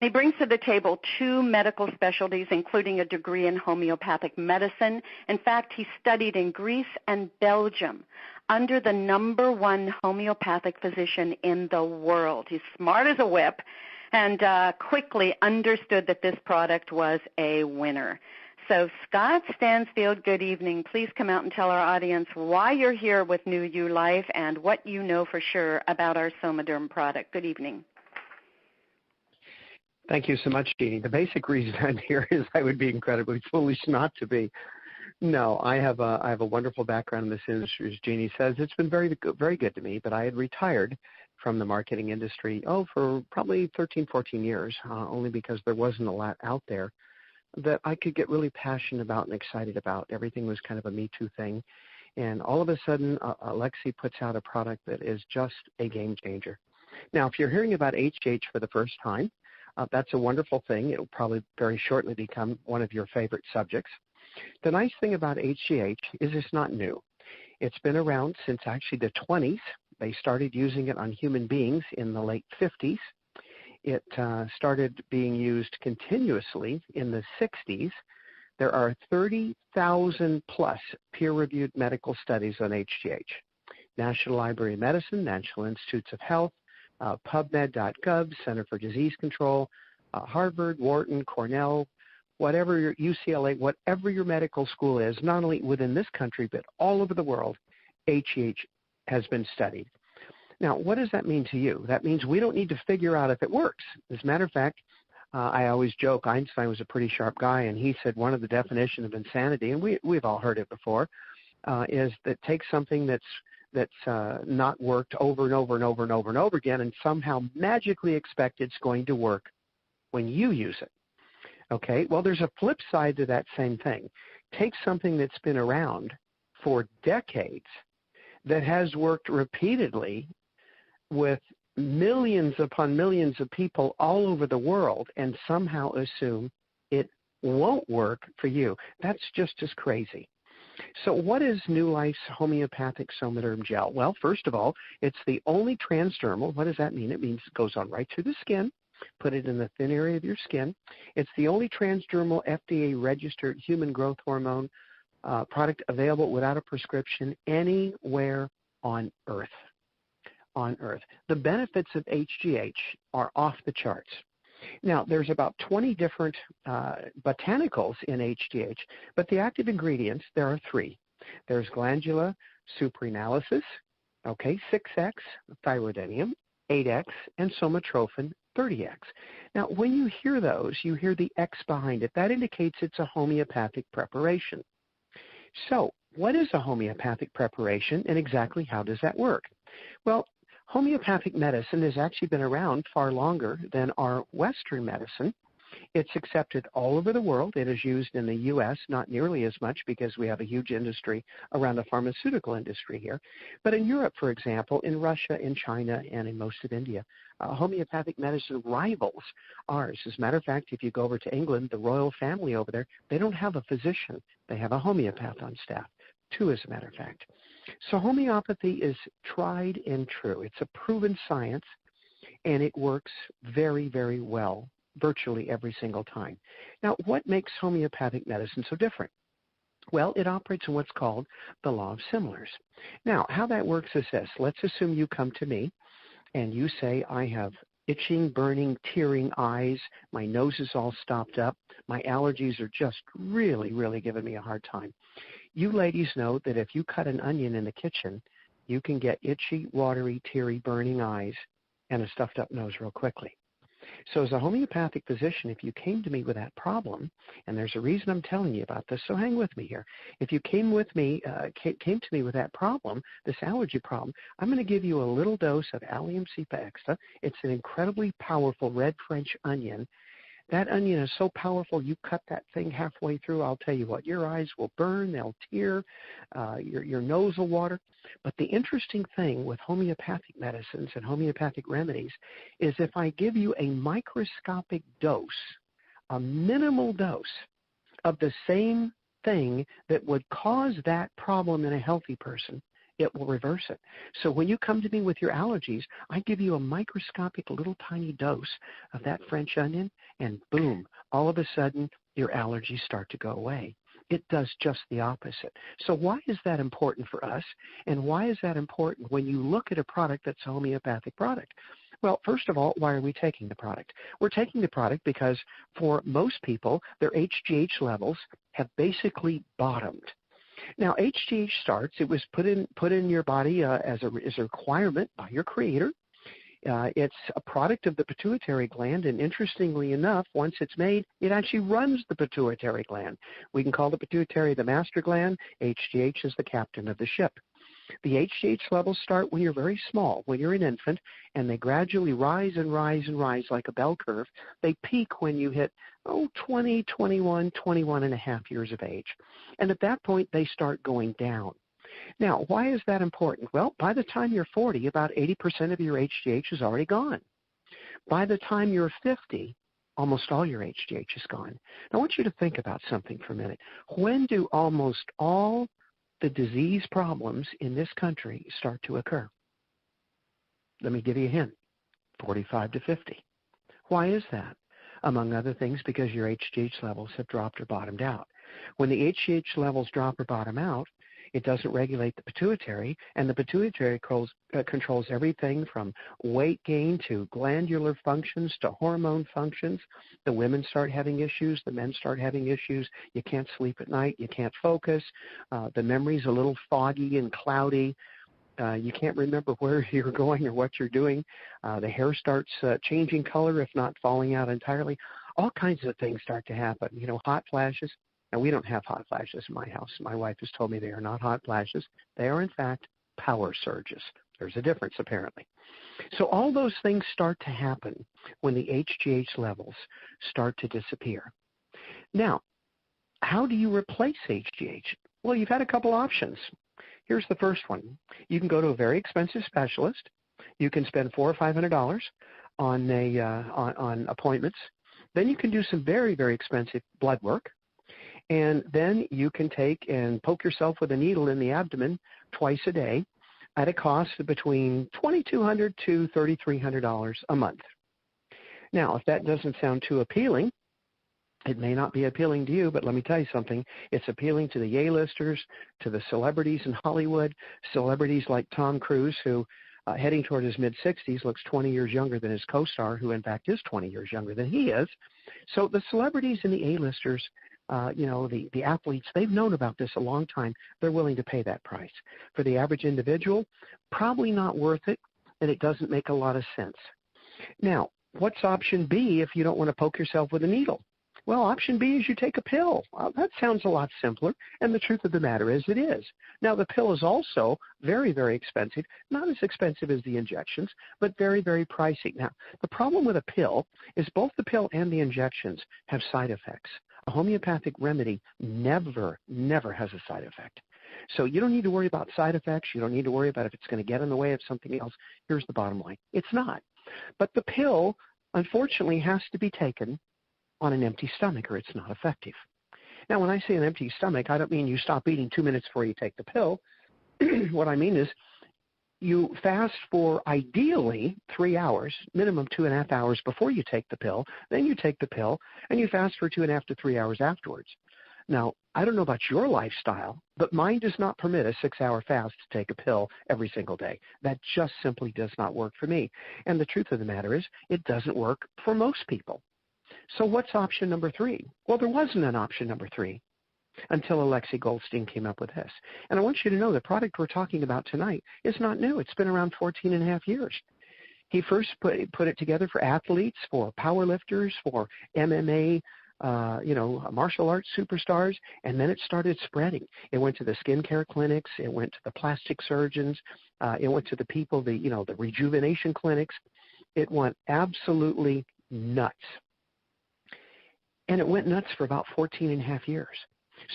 He brings to the table 2 medical specialties, including a degree in homeopathic medicine. In fact, he studied in Greece and Belgium under the #1 homeopathic physician in the world. He's smart as a whip and quickly understood that this product was a winner. So Scott Stansfield, good evening. Please come out and tell our audience why you're here with New You Life and what you know for sure about our Somaderm product. Good evening. Thank you so much, Jeannie. The basic reason I'm here is I would be incredibly foolish not to be. No, I have a wonderful background in this industry, as Jeannie says. It's been very good to me, but I had retired from the marketing industry, for probably 13, 14 years, only because there wasn't a lot out there that I could get really passionate about and excited about. Everything was kind of a Me Too thing. And all of a sudden, Alexi puts out a product that is just a game changer. Now, if you're hearing about HGH for the first time, that's a wonderful thing. It will probably very shortly become one of your favorite subjects. The nice thing about HGH is it's not new. It's been around since actually the 20s. They started using it on human beings in the late 50s. It started being used continuously in the 60s. There are 30,000 plus peer-reviewed medical studies on HGH. National Library of Medicine, National Institutes of Health, PubMed.gov, Center for Disease Control, Harvard, Wharton, Cornell, whatever your UCLA, whatever your medical school is, not only within this country but all over the world, HGH has been studied. Now, what does that mean to you? That means we don't need to figure out if it works. As a matter of fact, I always joke, Einstein was a pretty sharp guy, and he said one of the definitions of insanity, and we've all heard it before, is that take something that's not worked over and over and over and over and over again and somehow magically expect it's going to work when you use it. Okay, well, there's a flip side to that same thing. Take something that's been around for decades that has worked repeatedly with millions upon millions of people all over the world and somehow assume it won't work for you. That's just as crazy. So what is New Life's homeopathic Somaderm gel? Well, first of all, it's the only transdermal. What does that mean? It means it goes on right through the skin. Put it in the thin area of your skin. It's the only transdermal FDA-registered human growth hormone product available without a prescription anywhere on Earth. The benefits of HGH are off the charts. Now, there's about 20 different botanicals in HGH, but the active ingredients, there are 3. There's glandula supraenalysis, 6X, thyroidinium, 8X, and somatrophin, 30X. Now, when you hear those, you hear the X behind it. That indicates it's a homeopathic preparation. So, what is a homeopathic preparation, and exactly how does that work? Well, homeopathic medicine has actually been around far longer than our Western medicine. It's accepted all over the world. It is used in the U.S., not nearly as much because we have a huge industry around the pharmaceutical industry here. But in Europe, for example, in Russia, in China, and in most of India, homeopathic medicine rivals ours. As a matter of fact, if you go over to England, the royal family over there, they don't have a physician. They have a homeopath on staff, 2 as a matter of fact. So homeopathy is tried and true. It's a proven science, and it works very, very well virtually every single time. Now, what makes homeopathic medicine so different? Well, it operates on what's called the law of similars. Now, how that works is this. Let's assume you come to me, and you say, I have itching, burning, tearing eyes, my nose is all stopped up, my allergies are just really, really giving me a hard time. You ladies know that if you cut an onion in the kitchen, you can get itchy, watery, teary, burning eyes and a stuffed up nose real quickly. So as a homeopathic physician, if you came to me with that problem, and there's a reason I'm telling you about this, so hang with me here. If you came to me with that problem, this allergy problem, I'm going to give you a little dose of Allium cepa extra. It's an incredibly powerful red French onion. That onion is so powerful, you cut that thing halfway through, I'll tell you what, your eyes will burn, they'll tear, your nose will water. But the interesting thing with homeopathic medicines and homeopathic remedies is if I give you a microscopic dose, a minimal dose of the same thing that would cause that problem in a healthy person, it will reverse it. So when you come to me with your allergies, I give you a microscopic little tiny dose of that French onion, and boom, all of a sudden your allergies start to go away. It does just the opposite. So why is that important for us, and why is that important when you look at a product that's a homeopathic product? Well, first of all, why are we taking the product? We're taking the product because for most people, their HGH levels have basically bottomed. Now, HGH starts, it was put in your body as a requirement by your creator. It's a product of the pituitary gland, and interestingly enough, once it's made, it actually runs the pituitary gland. We can call the pituitary the master gland. HGH is the captain of the ship. The HGH levels start when you're very small, when you're an infant, and they gradually rise and rise and rise like a bell curve. They peak when you hit 20, 21, 21 and a half years of age. And at that point, they start going down. Now, why is that important? Well, by the time you're 40, about 80% of your HGH is already gone. By the time you're 50, almost all your HGH is gone. Now, I want you to think about something for a minute. When do almost all the disease problems in this country start to occur? Let me give you a hint. 45 to 50. Why is that? Among other things, because your HGH levels have dropped or bottomed out. When the HGH levels drop or bottom out, it doesn't regulate the pituitary, and the pituitary controls everything from weight gain to glandular functions to hormone functions. The women start having issues. The men start having issues. You can't sleep at night. You can't focus. The memory's a little foggy and cloudy. You can't remember where you're going or what you're doing. The hair starts changing color, if not falling out entirely. All kinds of things start to happen. You know, hot flashes. Now, we don't have hot flashes in my house. My wife has told me they are not hot flashes. They are, in fact, power surges. There's a difference, apparently. So all those things start to happen when the HGH levels start to disappear. Now, how do you replace HGH? Well, you've had a couple options. Here's the first one. You can go to a very expensive specialist. You can spend $400 or $500 on appointments. Then you can do some very, very expensive blood work. And then you can take and poke yourself with a needle in the abdomen twice a day at a cost of between $2,200 to $3,300 a month. Now, if that doesn't sound too appealing, it may not be appealing to you, but let me tell you something. It's appealing to the A-listers, to the celebrities in Hollywood, celebrities like Tom Cruise, who heading toward his mid-60s looks 20 years younger than his co-star, who in fact is 20 years younger than he is. So the celebrities and the A-listers, the athletes, they've known about this a long time. They're willing to pay that price. For the average individual, probably not worth it, and it doesn't make a lot of sense. Now, what's option B if you don't want to poke yourself with a needle? Well, option B is you take a pill. That sounds a lot simpler, and the truth of the matter is it is. Now, the pill is also very, very expensive, not as expensive as the injections, but very, very pricey. Now, the problem with a pill is both the pill and the injections have side effects. A homeopathic remedy never has a side effect. So you don't need to worry about side effects. You don't need to worry about if it's going to get in the way of something else. Here's the bottom line. It's not. But the pill, unfortunately, has to be taken on an empty stomach or it's not effective. Now, when I say an empty stomach, I don't mean you stop eating 2 minutes before you take the pill. What I mean is you fast for ideally 3 hours, minimum 2.5 hours before you take the pill. Then you take the pill, and you fast for 2.5 to 3 hours afterwards. Now, I don't know about your lifestyle, but mine does not permit a 6-hour fast to take a pill every single day. That just simply does not work for me. And the truth of the matter is it doesn't work for most people. So what's option number 3? Well, there wasn't an option number 3 until Alexei Goldstein came up with this. And I want you to know the product we're talking about tonight is not new. It's been around 14 and a half years. He first put it together for athletes, for powerlifters, for MMA, martial arts superstars, and then it started spreading. It went to the skincare clinics. It went to the plastic surgeons. It went to the people, the rejuvenation clinics. It went absolutely nuts. And it went nuts for about 14 and a half years.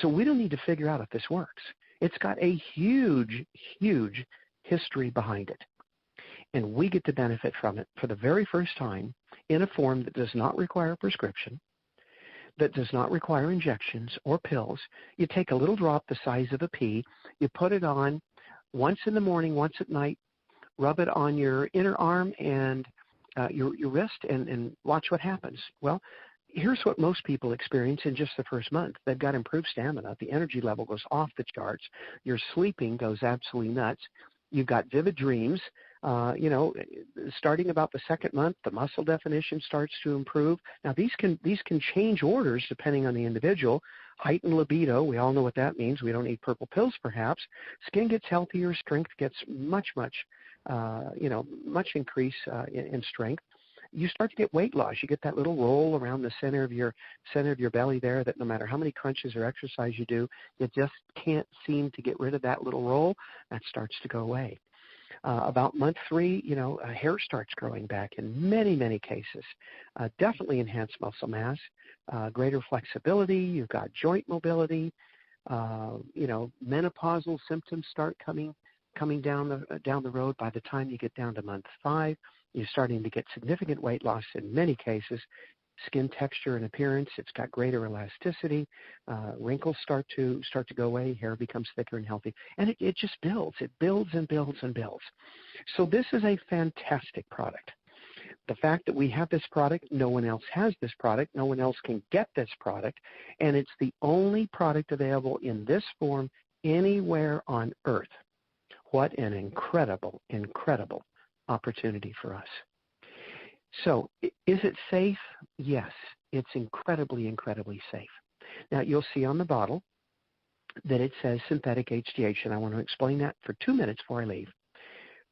So we don't need to figure out if this works. It's got a huge, huge history behind it. And we get to benefit from it for the very first time in a form that does not require a prescription, that does not require injections or pills. You take a little drop the size of a pea, you put it on once in the morning, once at night. Rub it on your inner arm and your wrist and watch what happens. Well, here's what most people experience in just the first month. They've got improved stamina. The energy level goes off the charts. Your sleeping goes absolutely nuts. You've got vivid dreams. Starting about the second month, the muscle definition starts to improve. Now, these can change orders depending on the individual. Heightened libido, we all know what that means. We don't need purple pills, perhaps. Skin gets healthier. Strength gets much increase in strength. You start to get weight loss. You get that little roll around the center of your belly there that no matter how many crunches or exercise you do, you just can't seem to get rid of that little roll. That starts to go away. About month 3, hair starts growing back in many, many cases. Definitely enhanced muscle mass, greater flexibility. You've got joint mobility. Menopausal symptoms start coming down the road. By the time you get down to month 5, you're starting to get significant weight loss in many cases. Skin texture and appearance, it's got greater elasticity. Wrinkles start to go away. Hair becomes thicker and healthy. And it just builds. It builds and builds and builds. So this is a fantastic product. The fact that we have this product, no one else has this product, no one else can get this product, and it's the only product available in this form anywhere on earth. What an incredible, incredible opportunity for us. So is it safe? Yes, it's incredibly, incredibly safe. Now, you'll see on the bottle that it says synthetic HGH, and I want to explain that for 2 minutes before I leave.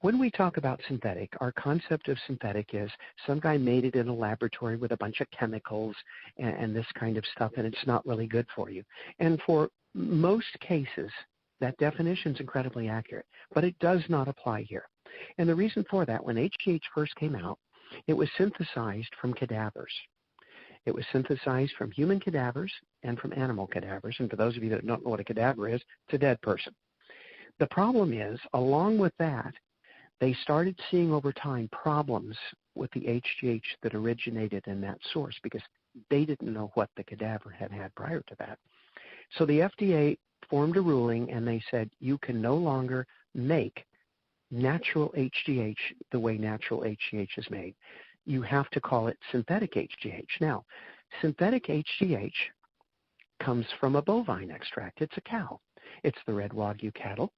When we talk about synthetic, our concept of synthetic is some guy made it in a laboratory with a bunch of chemicals and this kind of stuff, and it's not really good for you. And for most cases, that definition is incredibly accurate, but it does not apply here. And the reason for that, when HGH first came out, it was synthesized from cadavers. It was synthesized from human cadavers and from animal cadavers. And for those of you that don't know what a cadaver is, it's a dead person. The problem is, along with that, they started seeing over time problems with the HGH that originated in that source because they didn't know what the cadaver had prior to that. So the FDA formed a ruling and they said you can no longer make natural HGH the way natural HGH is made. You have to call it synthetic HGH. Now, synthetic HGH comes from a bovine extract. It's a cow. It's the red Wagyu cattle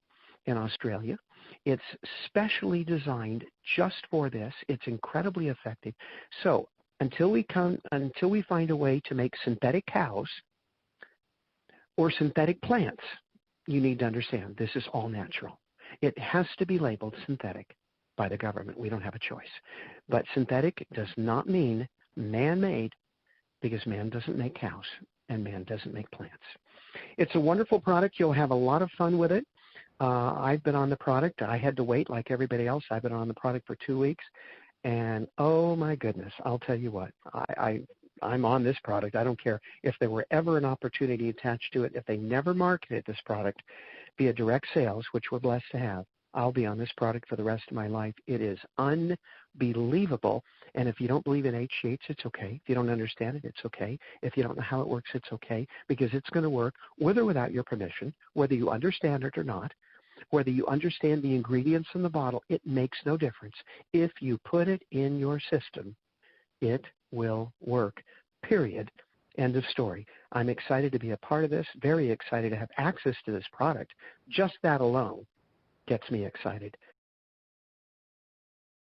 in Australia. It's specially designed just for this. It's incredibly effective. So until we find a way to make synthetic cows or synthetic plants, you need to understand this is all natural. It has to be labeled synthetic by the government. We don't have a choice. But synthetic does not mean man-made because man doesn't make cows and man doesn't make plants. It's a wonderful product. You'll have a lot of fun with it. I've been on the product. I had to wait like everybody else. I've been on the product for 2 weeks. And, oh, my goodness, I'll tell you what. I'm on this product. I don't care if there were ever an opportunity attached to it. If they never marketed this product via direct sales, which we're blessed to have, I'll be on this product for the rest of my life. It is unbelievable. And if you don't believe in HGH, it's okay. If you don't understand it, it's okay. If you don't know how it works, it's okay, because it's going to work with or without your permission, whether you understand it or not. Whether you understand the ingredients in the bottle, it makes no difference. If you put it in your system, it will work, period. End of story. I'm excited to be a part of this, very excited to have access to this product. Just that alone gets me excited.